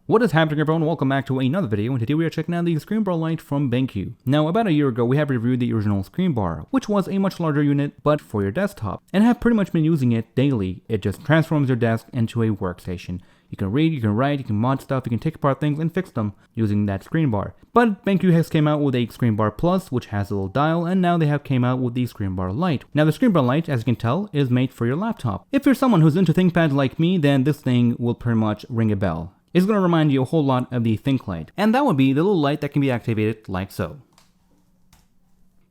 What is happening, everyone? Welcome back to another video, and today we are checking out the Screenbar Lite from BenQ. Now, about a year ago, we have reviewed the original Screenbar, which was a much larger unit, but for your desktop, and have pretty much been using it daily. It just transforms your desk into a workstation. You can read, you can write, you can mod stuff, you can take apart things and fix them using that Screenbar. But BenQ has came out with a Screenbar Plus, which has a little dial, and now they have came out with the Screenbar Lite. Now, the Screenbar Lite, as you can tell, is made for your laptop. If you're someone who's into ThinkPads like me, then this thing will pretty much ring a bell. It's going to remind you a whole lot of the ThinkLite, and that would be the little light that can be activated like so.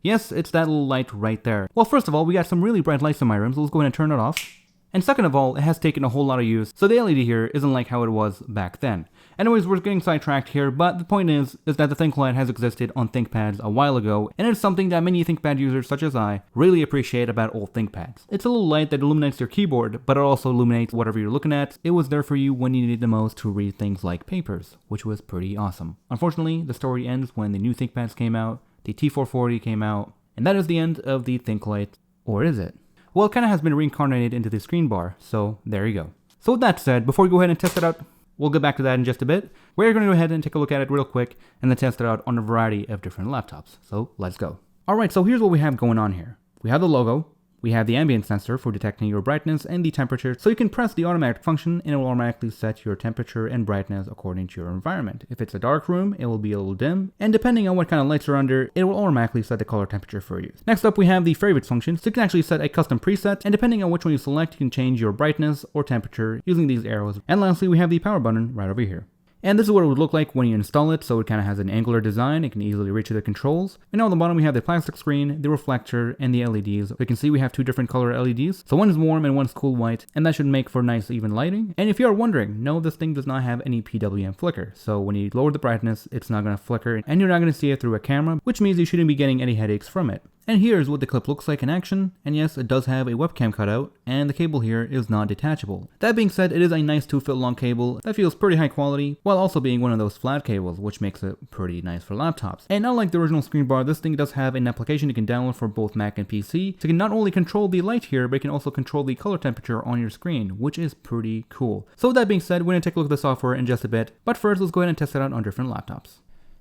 Yes, it's that little light right there. Well, first of all, we got some really bright lights in my room, so let's go ahead and turn it off. And second of all, it has taken a whole lot of use, so the LED here isn't like how it was back then. Anyways, we're getting sidetracked here, but the point is that the ThinkLite has existed on ThinkPads a while ago, and it's something that many ThinkPad users such as I really appreciate about old ThinkPads. It's a little light that illuminates your keyboard, but it also illuminates whatever you're looking at. It was there for you when you needed the most to read things like papers, which was pretty awesome. Unfortunately, the story ends when the new ThinkPads came out, the T440 came out, and that is the end of the ThinkLite. Or is it? Well, it kind of has been reincarnated into the Screenbar, so there you go. So with that said, before we go ahead and test it out, we'll get back to that in just a bit. We're going to go ahead and take a look at it real quick and then test it out on a variety of different laptops. So let's go. Alright, so here's what we have going on here. We have the logo, we have the ambient sensor for detecting your brightness and the temperature, so you can press the automatic function and it will automatically set your temperature and brightness according to your environment. If it's a dark room, it will be a little dim, and depending on what kind of lights are under, it will automatically set the color temperature for you. Next up, we have the favorites function, so you can actually set a custom preset, and depending on which one you select, you can change your brightness or temperature using these arrows. And lastly, we have the power button right over here. And this is what it would look like when you install it, so it kind of has an angular design, it can easily reach the controls. And now on the bottom we have the plastic screen, the reflector, and the LEDs. So you can see we have two different color LEDs. So one is warm and one is cool white, and that should make for nice even lighting. And if you are wondering, no, this thing does not have any PWM flicker. So when you lower the brightness, it's not going to flicker, and you're not going to see it through a camera, which means you shouldn't be getting any headaches from it. And here's what the clip looks like in action, and yes, it does have a webcam cutout, and the cable here is not detachable. That being said, it is a nice 2-foot long cable that feels pretty high quality, while also being one of those flat cables, which makes it pretty nice for laptops. And unlike the original Screenbar, this thing does have an application you can download for both Mac and PC, so you can not only control the light here, but you can also control the color temperature on your screen, which is pretty cool. So with that being said, we're going to take a look at the software in just a bit, but first let's go ahead and test it out on different laptops.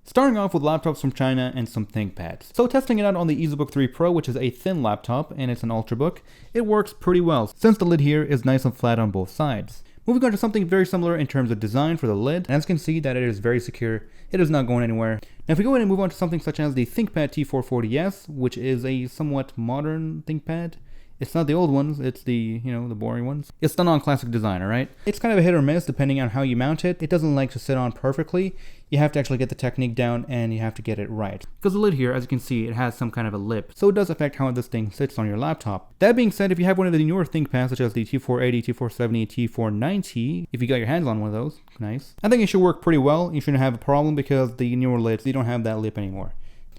Starting off with laptops from China and some ThinkPads. So testing it out on the EasyBook 3 Pro, which is a thin laptop and it's an Ultrabook, it works pretty well since the lid here is nice and flat on both sides. Moving on to something very similar in terms of design for the lid, and as you can see that it is very secure, it is not going anywhere. Now if we go ahead and move on to something such as the ThinkPad T440S, which is a somewhat modern ThinkPad. It's not the old ones, it's the, the boring ones. It's the non-classic design, alright? It's kind of a hit or miss depending on how you mount it. It doesn't like to sit on perfectly. You have to actually get the technique down and you have to get it right. Because the lid here, as you can see, it has some kind of a lip, so it does affect how this thing sits on your laptop. That being said, if you have one of the newer ThinkPads, such as the T480, T470, T490, if you got your hands on one of those, nice. I think it should work pretty well. You shouldn't have a problem because the newer lids, they don't have that lip anymore.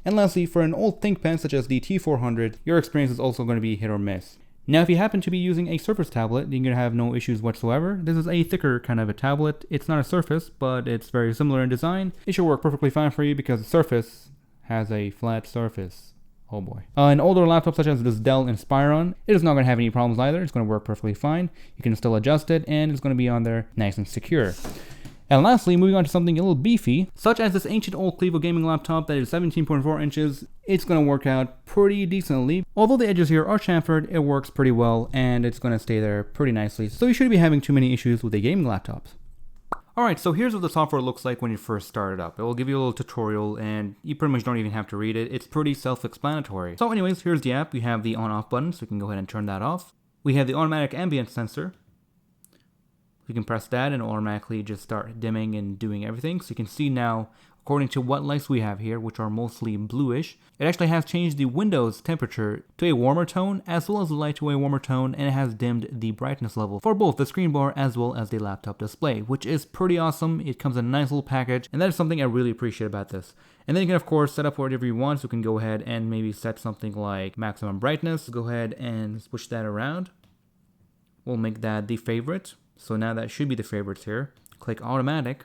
And lastly, for an old ThinkPad such as the T400, your experience is also going to be hit or miss. Now if you happen to be using a Surface tablet, you're going to have no issues whatsoever. This is a thicker kind of a tablet. It's not a Surface, but it's very similar in design. It should work perfectly fine for you because the Surface has a flat surface. Oh boy. An older laptop such as this Dell Inspiron, it is not going to have any problems either. It's going to work perfectly fine. You can still adjust it and it's going to be on there nice and secure. And lastly, moving on to something a little beefy, such as this ancient old Clevo gaming laptop that is 17.4 inches, it's going to work out pretty decently. Although the edges here are chamfered, it works pretty well and it's going to stay there pretty nicely, so you shouldn't be having too many issues with a gaming laptop. Alright, so here's what the software looks like when you first start it up. It will give you a little tutorial and you pretty much don't even have to read it. It's pretty self-explanatory. So anyways, here's the app. You have the on-off button, so you can go ahead and turn that off. We have the automatic ambient sensor. You can press that and it'll automatically just start dimming and doing everything. So you can see now, according to what lights we have here, which are mostly bluish, it actually has changed the Windows temperature to a warmer tone, as well as the light to a warmer tone, and it has dimmed the brightness level for both the Screenbar as well as the laptop display, which is pretty awesome. It comes in a nice little package, and that is something I really appreciate about this. And then you can of course set up whatever you want, so you can go ahead and maybe set something like maximum brightness. Go ahead and switch that around. We'll make that the favorite. So now that should be the favorites here. Click automatic.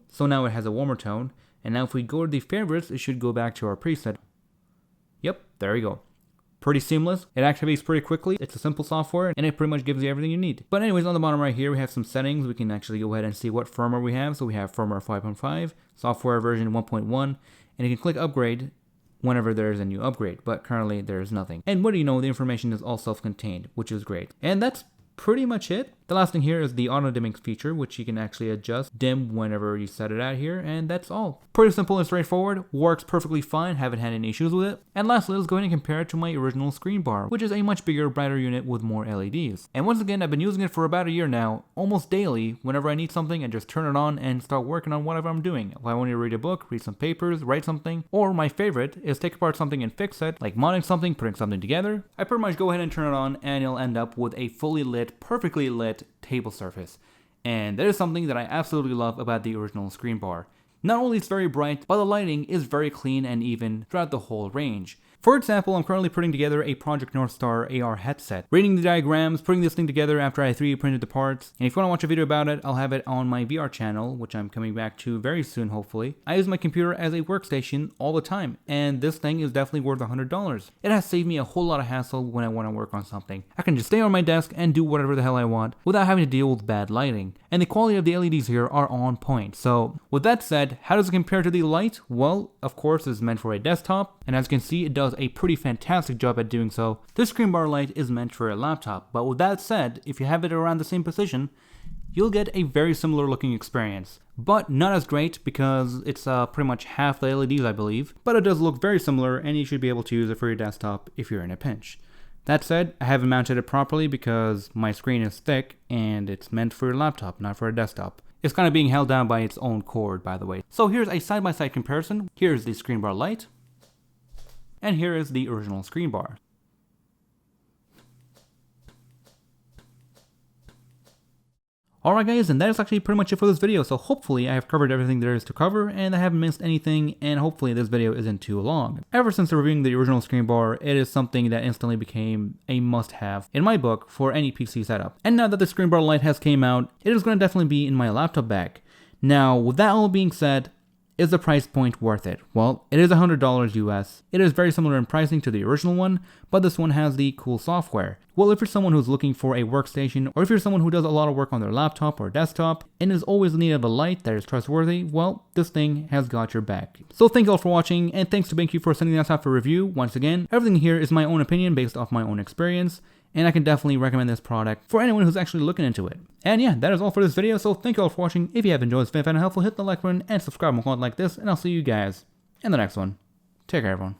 So now it has a warmer tone. And now if we go to the favorites, it should go back to our preset. Yep, there we go. pretty seamless. It activates pretty quickly. It's a simple software and it pretty much gives you everything you need. But anyways, on the bottom right here, we have some settings. We can actually go ahead and see what firmware we have. So we have firmware 5.5, software version 1.1, and you can click upgrade whenever there's a new upgrade, but currently there's nothing. And what do you know, the information is all self-contained, which is great. And that's pretty much it. The last thing here is the auto dimming feature, which you can actually adjust dim whenever you set it out here, and that's all. Pretty simple and straightforward, works perfectly fine, haven't had any issues with it. And lastly, let's go ahead and compare it to my original Screenbar, which is a much bigger, brighter unit with more LEDs. And once again, I've been using it for about a year now, almost daily. Whenever I need something, I just turn it on and start working on whatever I'm doing. If I want to read a book, read some papers, write something, or my favorite is take apart something and fix it, like modding something, putting something together, I pretty much go ahead and turn it on and you'll end up with a fully lit, perfectly lit table surface. And that is something that I absolutely love about the original Screenbar. Not only is it very bright, but the lighting is very clean and even throughout the whole range. For example, I'm currently putting together a Project North Star AR headset. Reading the diagrams, putting this thing together after I 3D printed the parts. And if you want to watch a video about it, I'll have it on my VR channel, which I'm coming back to very soon, hopefully. I use my computer as a workstation all the time, and this thing is definitely worth $100. It has saved me a whole lot of hassle when I want to work on something. I can just stay on my desk and do whatever the hell I want without having to deal with bad lighting. And the quality of the LEDs here are on point. So with that said, how does it compare to the Lite? Well, of course, it's meant for a desktop, and as you can see, it does a pretty fantastic job at doing so. This Screenbar Lite is meant for a laptop, but with that said, if you have it around the same position, you'll get a very similar looking experience. But not as great because it's pretty much half the LEDs, I believe, but it does look very similar and you should be able to use it for your desktop if you're in a pinch. That said, I haven't mounted it properly because my screen is thick and it's meant for your laptop, not for a desktop. It's kind of being held down by its own cord, by the way. So here's a side-by-side comparison. Here's the Screenbar Lite, and here is the original Screenbar. Alright guys, and that is actually pretty much it for this video, so hopefully I have covered everything there is to cover, and I haven't missed anything, and hopefully this video isn't too long. Ever since reviewing the original Screenbar, it is something that instantly became a must-have in my book for any PC setup. And now that the Screenbar Lite has came out, it is going to definitely be in my laptop bag. Now, with that all being said, is the price point worth it? Well, it is $100 US. It is very similar in pricing to the original one, but this one has the cool software. Well, if you're someone who's looking for a workstation, or if you're someone who does a lot of work on their laptop or desktop, and is always in need of a light that is trustworthy, well, this thing has got your back. So thank you all for watching, and thanks to BenQ for sending this out for review. Once again, everything here is my own opinion based off my own experience, and I can definitely recommend this product for anyone who's actually looking into it. And yeah, that is all for this video, so thank you all for watching. If you have enjoyed this video and found it helpful, hit the like button and subscribe for more content like this, and I'll see you guys in the next one. Take care, everyone.